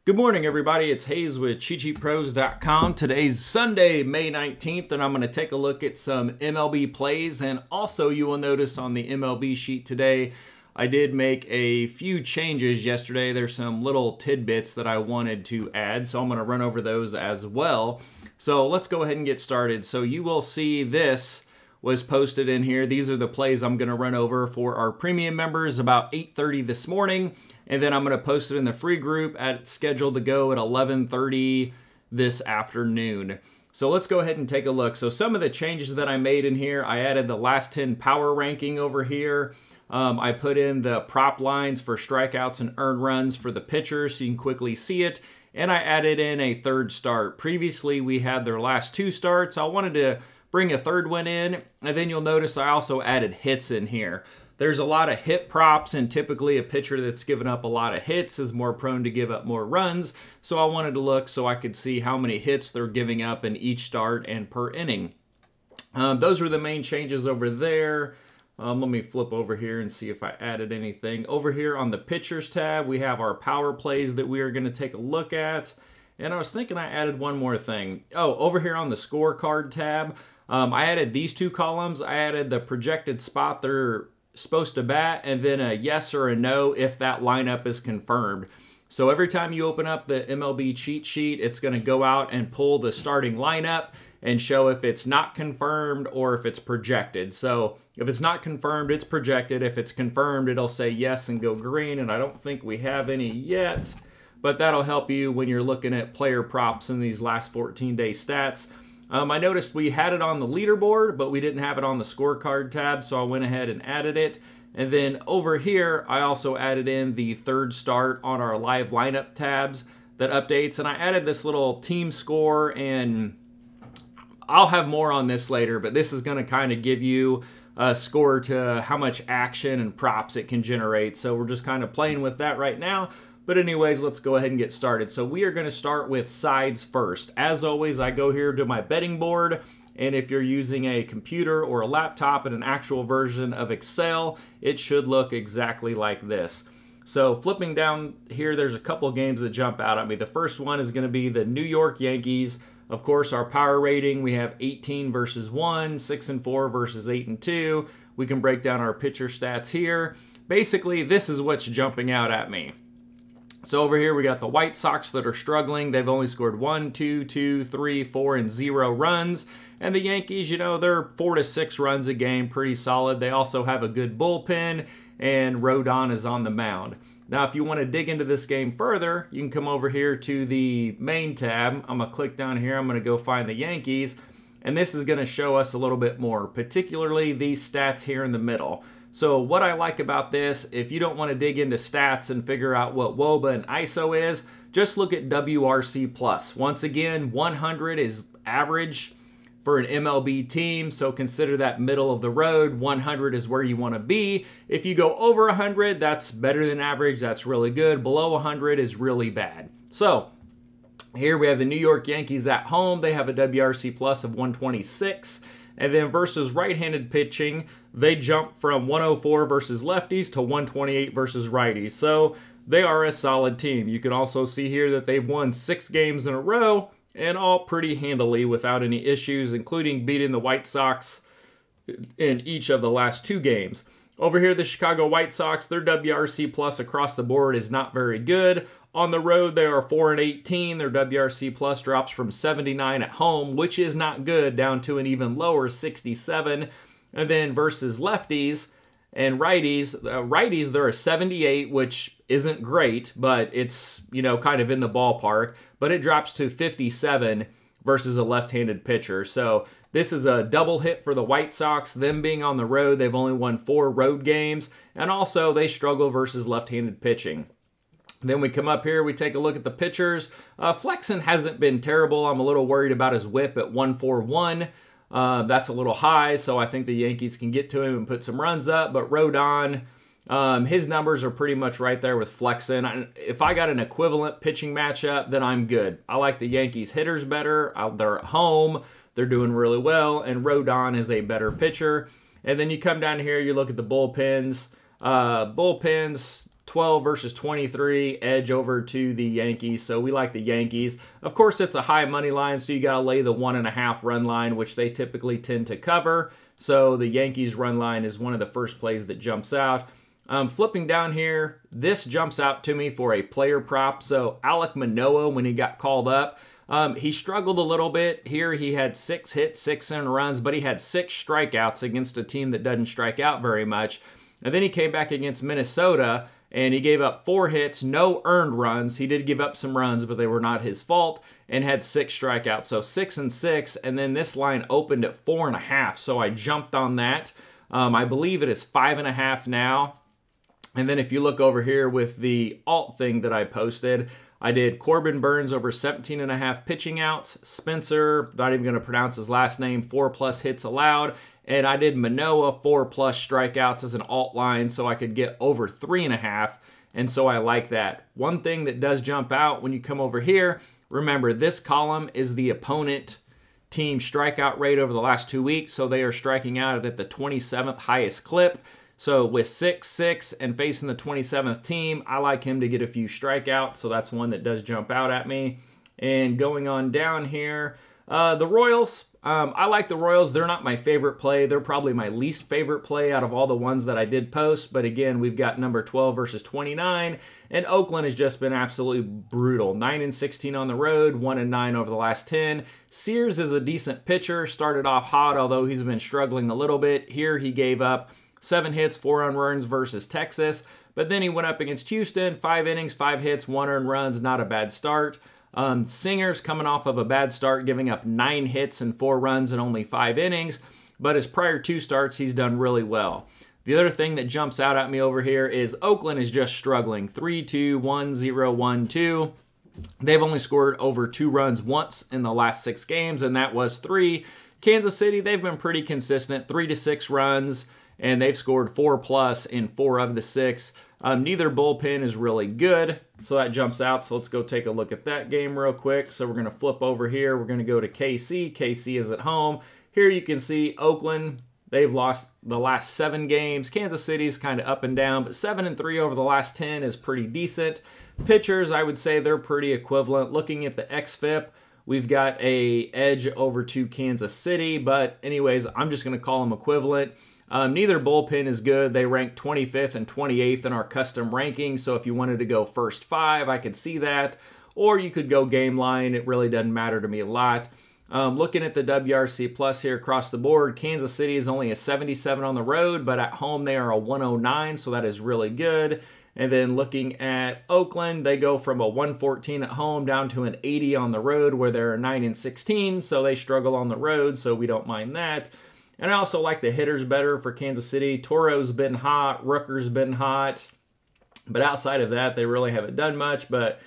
Good morning, everybody. It's Hayes with CheatSheetPros.com. Today's Sunday, May 19th, and I'm going to take a look at some MLB plays. And also, you will notice on the MLB sheet today, I did make a few changes yesterday. There's some little tidbits that I wanted to add, so I'm going to run over those as well. So let's go ahead and get started. So you will see this was posted in here. These are the plays I'm going to run over for our premium members about 8:30 this morning. And then I'm going to post it in the free group scheduled to go at 11:30 this afternoon. So let's go ahead and take a look. So some of the changes that I made in here, I added the last 10 power ranking over here. I put in the prop lines for strikeouts and earned runs for the pitchers so you can quickly see it. And I added in a third start. Previously, we had their last two starts. I wanted to bring a third one in. And then you'll notice I also added hits in here. There's a lot of hit props, and typically a pitcher that's given up a lot of hits is more prone to give up more runs. So I wanted to look so I could see how many hits they're giving up in each start and per inning. Those were the main changes over there. Let me flip over here and see if I added anything. Over here on the pitchers tab, we have our power plays that we are going to take a look at. And I was thinking I added one more thing. Oh, over here on the scorecard tab, I added these two columns. I added the projected spot they're supposed to bat, and then a yes or a no if that lineup is confirmed. So every time you open up the MLB cheat sheet, it's going to go out and pull the starting lineup and show if it's not confirmed or if it's projected. So if it's not confirmed, it's projected. If it's confirmed, it'll say yes and go green, and I don't think we have any yet, but that'll help you when you're looking at player props in these last 14-day stats. I noticed we had it on the leaderboard, but we didn't have it on the scorecard tab, so I went ahead and added it. And then over here, I also added in the third start on our live lineup tabs that updates. And I added this little team score, and I'll have more on this later, but this is going to kind of give you a score to how much action and props it can generate. So we're just kind of playing with that right now. But anyways, let's go ahead and get started. So we are going to start with sides first. As always, I go here to my betting board, and if you're using a computer or a laptop and an actual version of Excel, it should look exactly like this. So flipping down here, there's a couple games that jump out at me. The first one is going to be the New York Yankees. Of course, our power rating, we have 18 versus 1, 6 and 4 versus 8 and 2. We can break down our pitcher stats here. Basically, this is what's jumping out at me. So over here, we got the White Sox that are struggling. They've only scored 1, 2, 2, 3, 4, and 0 runs. And the Yankees, you know, they're 4 to 6 runs a game, pretty solid. They also have a good bullpen, and Rodon is on the mound. Now, if you want to dig into this game further, you can come over here to the main tab. I'm going to click down here. I'm going to go find the Yankees. And this is going to show us a little bit more, particularly these stats here in the middle. So what I like about this, if you don't want to dig into stats and figure out what WOBA and ISO is, just look at WRC+. Once again, 100 is average for an MLB team, so consider that middle of the road. 100 is where you want to be. If you go over 100, that's better than average. That's really good. Below 100 is really bad. So here we have the New York Yankees at home. They have a WRC+ of 126. And then versus right-handed pitching, they jump from 104 versus lefties to 128 versus righties. So they are a solid team. You can also see here that they've won 6 games in a row, and all pretty handily without any issues, including beating the White Sox in each of the last 2 games. Over here, the Chicago White Sox, their WRC+ across the board is not very good. On the road, they are 4 and 18. Their WRC+ drops from 79 at home, which is not good, down to an even lower 67. And then versus lefties and righties, they're a 78, which isn't great, but it's, you know, kind of in the ballpark. But it drops to 57 versus a left-handed pitcher. So this is a double hit for the White Sox. Them being on the road, they've only won 4 road games. And also, they struggle versus left-handed pitching. Then we come up here, we take a look at the pitchers. Flexen hasn't been terrible. I'm a little worried about his whip at 141. That's a little high, so I think the Yankees can get to him and put some runs up. But Rodon, his numbers are pretty much right there with Flexen. If I got an equivalent pitching matchup, then I'm good. I like the Yankees hitters better. They're at home. They're doing really well, and Rodon is a better pitcher. And then you come down here, you look at the bullpens. Bullpens 12 versus 23, edge over to the Yankees, so we like the Yankees. Of course, it's a high money line, so you got to lay the 1.5 run line, which they typically tend to cover. So the Yankees run line is one of the first plays that jumps out. Flipping down here, this jumps out to me for a player prop. So Alek Manoah, when he got called up, he struggled a little bit. Here he had 6 hits, 6 earned runs, but he had 6 strikeouts against a team that doesn't strike out very much. And then he came back against Minnesota, and he gave up 4 hits, no earned runs. He did give up some runs, but they were not his fault, and had 6 strikeouts. So 6 and 6, and then this line opened at 4.5, so I jumped on that. I believe it is 5.5 now. And then if you look over here with the alt thing that I posted, I did Corbin Burnes over 17.5 pitching outs, Spencer, not even going to pronounce his last name, 4+ hits allowed, and I did Manoah 4+ strikeouts as an alt line so I could get over 3.5, and so I like that. One thing that does jump out when you come over here, remember this column is the opponent team strikeout rate over the last 2 weeks, so they are striking out at the 27th highest clip. So with 6-6 and facing the 27th team, I like him to get a few strikeouts, so that's one that does jump out at me. And going on down here, the Royals, I like the Royals. They're not my favorite play. They're probably my least favorite play out of all the ones that I did post. But again, we've got number 12 versus 29, and Oakland has just been absolutely brutal. 9 and 16 on the road, 1 and 9 over the last 10. Sears is a decent pitcher, started off hot, although he's been struggling a little bit. Here he gave up 7 hits, 4 earned runs versus Texas. But then he went up against Houston, 5 innings, 5 hits, 1 earned runs, not a bad start. Singer's coming off of a bad start, giving up 9 hits and 4 runs in only 5 innings. But his prior 2 starts, he's done really well. The other thing that jumps out at me over here is Oakland is just struggling. 3-2, 1-0, 1-2. They've only scored over 2 runs once in the last 6 games, and that was 3. Kansas City, they've been pretty consistent, 3 to 6 runs, and they've scored 4+ in 4 of the 6. Neither bullpen is really good, so that jumps out. So let's go take a look at that game real quick. So we're going to flip over here. We're going to go to KC. KC is at home. Here you can see Oakland, they've lost the last 7 games. Kansas City's kind of up and down, but 7-3 over the last 10 is pretty decent. Pitchers, I would say they're pretty equivalent. Looking at the xFIP, we've got a edge over to Kansas City, but anyways, I'm just going to call them equivalent. Neither bullpen is good. They rank 25th and 28th in our custom ranking, so if you wanted to go first 5, I could see that. Or you could go game line. It really doesn't matter to me a lot. Looking at the WRC Plus here across the board, Kansas City is only a 77 on the road, but at home they are a 109, so that is really good. And then looking at Oakland, they go from a 114 at home down to an 80 on the road, where they're 9 and 16, so they struggle on the road, so we don't mind that. And I also like the hitters better for Kansas City. Toro's been hot. Rooker's been hot. But outside of that, they really haven't done much. But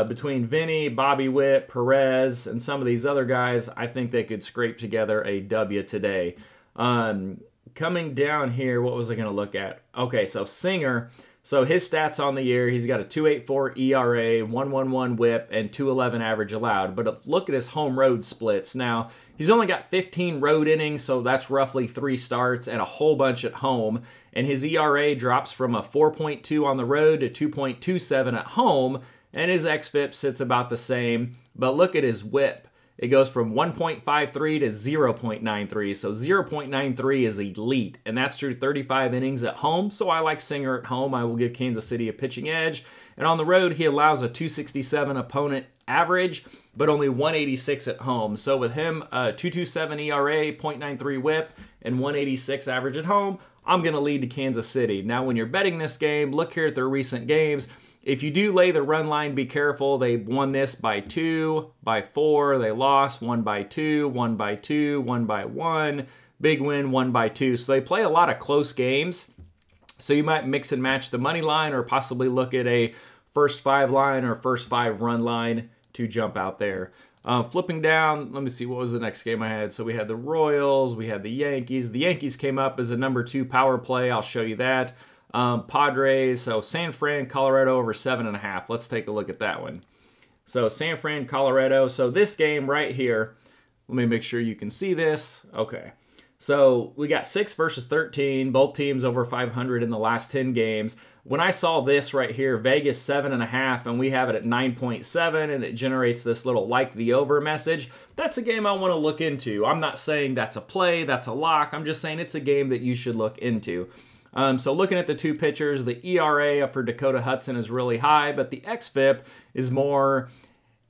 between Vinny, Bobby Witt, Perez, and some of these other guys, I think they could scrape together a W today. Coming down here, what was I going to look at? Okay, so Singer. So his stats on the year, he's got a 2.84 ERA, 1.11 WHIP, and 2.11 average allowed. But look at his home road splits. Now, he's only got 15 road innings, so that's roughly 3 starts and a whole bunch at home. And his ERA drops from a 4.2 on the road to 2.27 at home, and his xFIP sits about the same. But look at his WHIP. It goes from 1.53 to 0.93, so 0.93 is elite, and that's through 35 innings at home, so I like Singer at home. I will give Kansas City a pitching edge, and on the road, he allows a 267 opponent average, but only 186 at home. So with him, 2.27 ERA, 0.93 WHIP, and 186 average at home, I'm going to lead to Kansas City. Now, when you're betting this game, look here at their recent games. If you do lay the run line, be careful. They won this by 2, by 4. They lost 1 by 2, 1 by 2, 1 by 1. Big win, 1 by 2. So they play a lot of close games. So you might mix and match the money line or possibly look at a first 5 line or first 5 run line to jump out there. Flipping down, let me see, what was the next game I had? So we had the Royals, we had the Yankees. The Yankees came up as a number 2 power play. I'll show you that. Padres, so San Fran, Colorado over 7.5. Let's take a look at that one. So San Fran, Colorado. So this game right here, let me make sure you can see this. Okay. So we got 6 versus 13, both teams over 500 in the last 10 games. When I saw this right here, Vegas 7.5, and we have it at 9.7, and it generates this little like the over message, that's a game I want to look into. I'm not saying that's a play, that's a lock. I'm just saying it's a game that you should look into. So looking at the two pitchers, the ERA for Dakota Hudson is really high, but the xFIP is more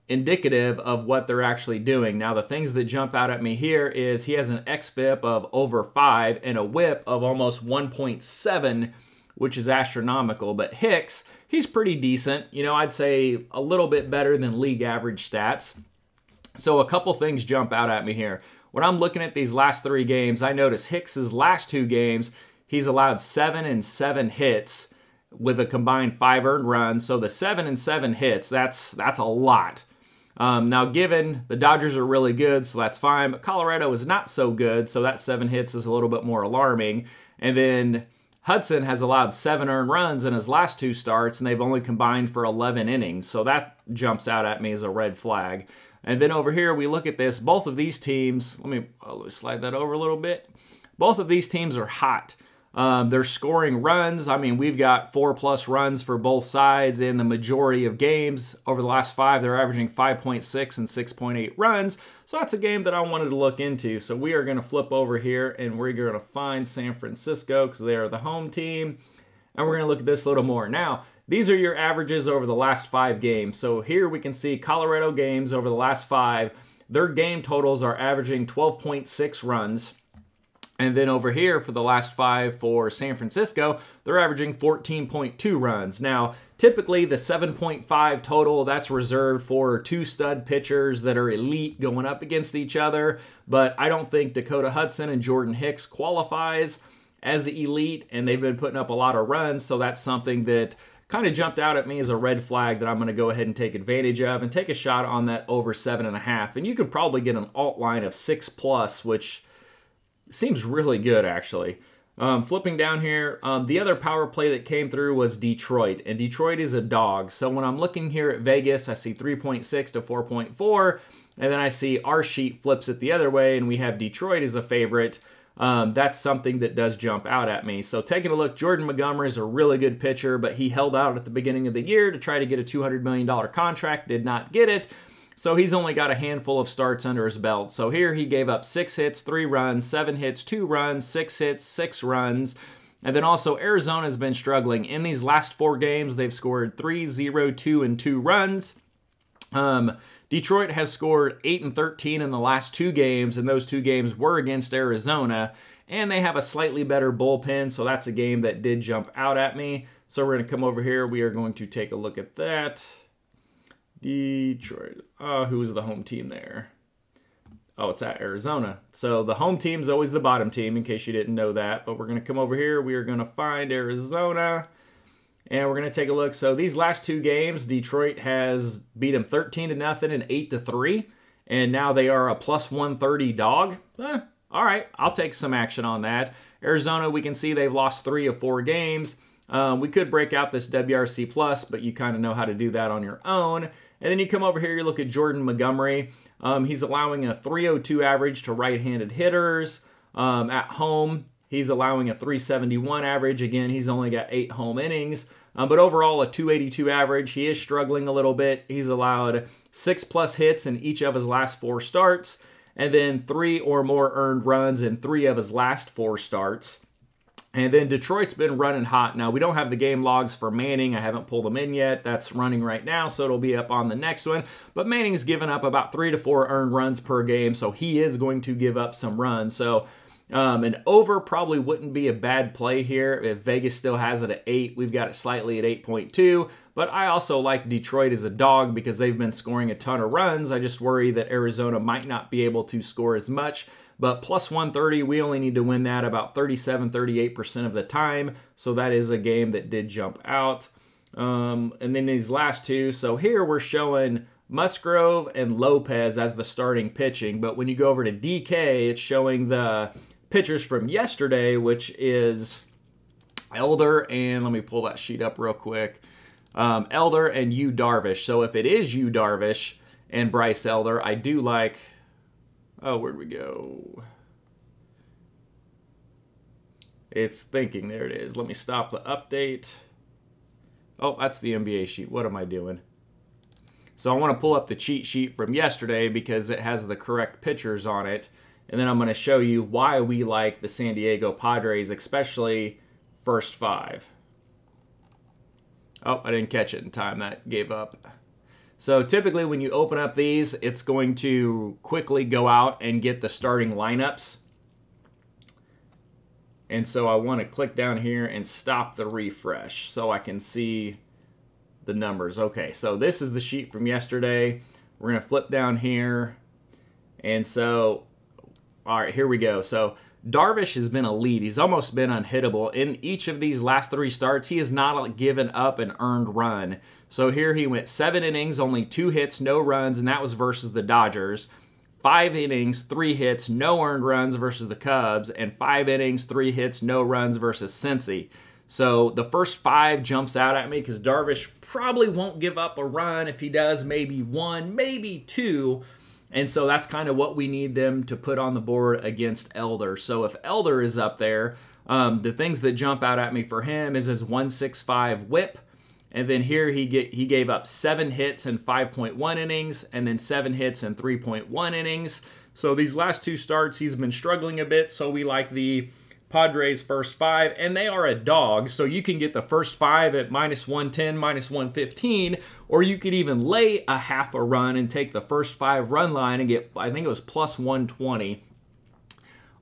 indicative of what they're actually doing. Now, the things that jump out at me here is he has an xFIP of over 5 and a WHIP of almost 1.7, which is astronomical. But Hicks, he's pretty decent. You know, I'd say a little bit better than league average stats. So a couple things jump out at me here. When I'm looking at these last 3 games, I notice Hicks's last 2 games, he's allowed 7 and 7 hits with a combined 5 earned runs. So the 7 and 7 hits, that's a lot. Now, given the Dodgers are really good, so that's fine, but Colorado is not so good, so that 7 hits is a little bit more alarming. And then Hudson has allowed 7 earned runs in his last 2 starts, and they've only combined for 11 innings, so that jumps out at me as a red flag. And then over here, we look at this. Both of these teams, let me slide that over a little bit. Both of these teams are hot. They're scoring runs. I mean, we've got 4+ runs for both sides in the majority of games. Over the last 5, they're averaging 5.6 and 6.8 runs. So that's a game that I wanted to look into. So we are going to flip over here and we're going to find San Francisco because they are the home team. And we're going to look at this a little more. Now, these are your averages over the last 5 games. So here we can see Colorado games over the last 5. Their game totals are averaging 12.6 runs. And then over here for the last 5 for San Francisco, they're averaging 14.2 runs. Now, typically the 7.5 total, that's reserved for 2 stud pitchers that are elite going up against each other. But I don't think Dakota Hudson and Jordan Hicks qualifies as elite, and they've been putting up a lot of runs. So that's something that kind of jumped out at me as a red flag that I'm going to go ahead and take advantage of and take a shot on that over 7.5. And you can probably get an alt line of 6+, which seems really good, actually. Flipping down here, the other power play that came through was Detroit, and Detroit is a dog. So when I'm looking here at Vegas, I see 3.6 to 4.4, and then I see our sheet flips it the other way, and we have Detroit as a favorite. That's something that does jump out at me. So taking a look, Jordan Montgomery is a really good pitcher, but he held out at the beginning of the year to try to get a $200 million contract, did not get it. So he's only got a handful of starts under his belt. So here he gave up 6 hits, 3 runs, 7 hits, 2 runs, 6 hits, 6 runs. And then also Arizona has been struggling. In these last 4 games, they've scored 3, 0, 2, and 2 runs. Detroit has scored 8 and 13 in the last 2 games, and those 2 games were against Arizona. And they have a slightly better bullpen, so that's a game that did jump out at me. So we're going to come over here. We are going to take a look at that. Detroit. Who's the home team there? Oh, it's at Arizona. So the home team's always the bottom team, in case you didn't know that. But we're going to come over here. We are going to find Arizona. And we're going to take a look. So these last 2 games, Detroit has beat them 13-0 and 8-3. And now they are a +130 dog. All right, I'll take some action on that. Arizona, we can see they've lost 3 of 4 games. We could break out this WRC plus, but you kind of know how to do that on your own. And then you come over here, you look at Jordan Montgomery. He's allowing a 302 average to right-handed hitters. At home, he's allowing a 371 average. Again, he's only got 8 home innings. But overall, a 282 average. He is struggling a little bit. He's allowed 6+ hits in each of his last 4 starts. And then 3 or more earned runs in 3 of his last 4 starts. And then Detroit's been running hot. Now, we don't have the game logs for Manning. I haven't pulled them in yet. That's running right now, so it'll be up on the next one. But Manning's given up about 3 to 4 earned runs per game, so he is going to give up some runs. So an over probably wouldn't be a bad play here. If Vegas still has it at 8, we've got it slightly at 8.2. But I also like Detroit as a dog because they've been scoring a ton of runs. I just worry that Arizona might not be able to score as much. But +130, we only need to win that about 37-38% of the time. So that is a game that did jump out. And then these last 2. So here we're showing Musgrove and Lopez as the starting pitching. But when you go over to DK, it's showing the pitchers from yesterday, which is Elder and, let me pull that sheet up real quick. Elder and Yu Darvish. So if it is Yu Darvish and Bryce Elder, I do like... Oh, where'd we go? It's thinking. There it is. Let me stop the update. Oh, that's the NBA sheet. What am I doing? So I want to pull up the cheat sheet from yesterday because it has the correct pitchers on it. And then I'm going to show you why we like the San Diego Padres, especially first 5. Oh, I didn't catch it in time. That gave up. So typically when you open up these, it's going to quickly go out and get the starting lineups. And so I want to click down here and stop the refresh so I can see the numbers. Okay, so this is the sheet from yesterday. We're going to flip down here. And so, all right, here we go. So Darvish has been elite. He's almost been unhittable. In each of these last 3 starts, he has not given up an earned run. So here he went 7 innings, only 2 hits, no runs, and that was versus the Dodgers. 5 innings, 3 hits, no earned runs versus the Cubs, and 5 innings, 3 hits, no runs versus Cincy. So the first 5 jumps out at me because Darvish probably won't give up a run. If he does, maybe 1, maybe 2. And so that's kind of what we need them to put on the board against Elder. So if Elder is up there, the things that jump out at me for him is his 1.65 whip. And then here he gave up 7 hits in 5.1 innings and then 7 hits in 3.1 innings. So these last 2 starts, he's been struggling a bit. So we like the Padres first 5, and they are a dog. So you can get the first 5 at -110, -115, or you could even lay a half a run and take the first 5 run line and get, I think it was +120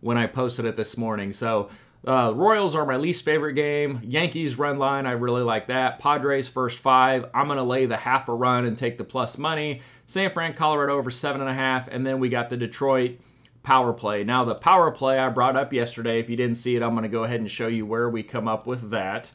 when I posted it this morning. So Royals are my least favorite game. Yankees run line, I really like that. Padres first 5, I'm going to lay the half a run and take the plus money. San Fran, Colorado over 7.5, and then we got the Detroit power play. Now the power play I brought up yesterday, if you didn't see it, I'm going to go ahead and show you where we come up with that.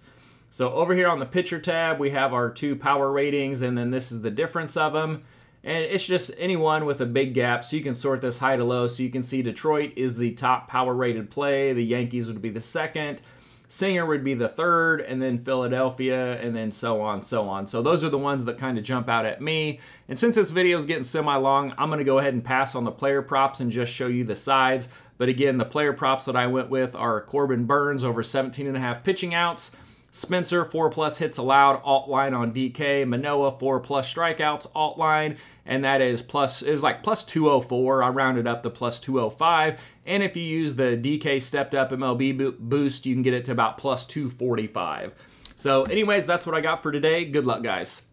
So over here on the pitcher tab, we have our 2 power ratings, and then this is the difference of them. And it's just anyone with a big gap, so you can sort this high to low. So you can see Detroit is the top power rated play. The Yankees would be the 2nd. Singer would be the 3rd, and then Philadelphia, and then so on, so on. So those are the ones that kind of jump out at me. And since this video is getting semi-long, I'm going to go ahead and pass on the player props and just show you the sides. But again, the player props that I went with are Corbin Burns over 17.5 pitching outs, Spencer 4+ hits allowed, alt line on DK, Manoah 4+ strikeouts, alt line, and that is it was like +204. I rounded up to +205. And if you use the DK stepped up MLB boost, you can get it to about +245. So anyways, that's what I got for today. Good luck, guys.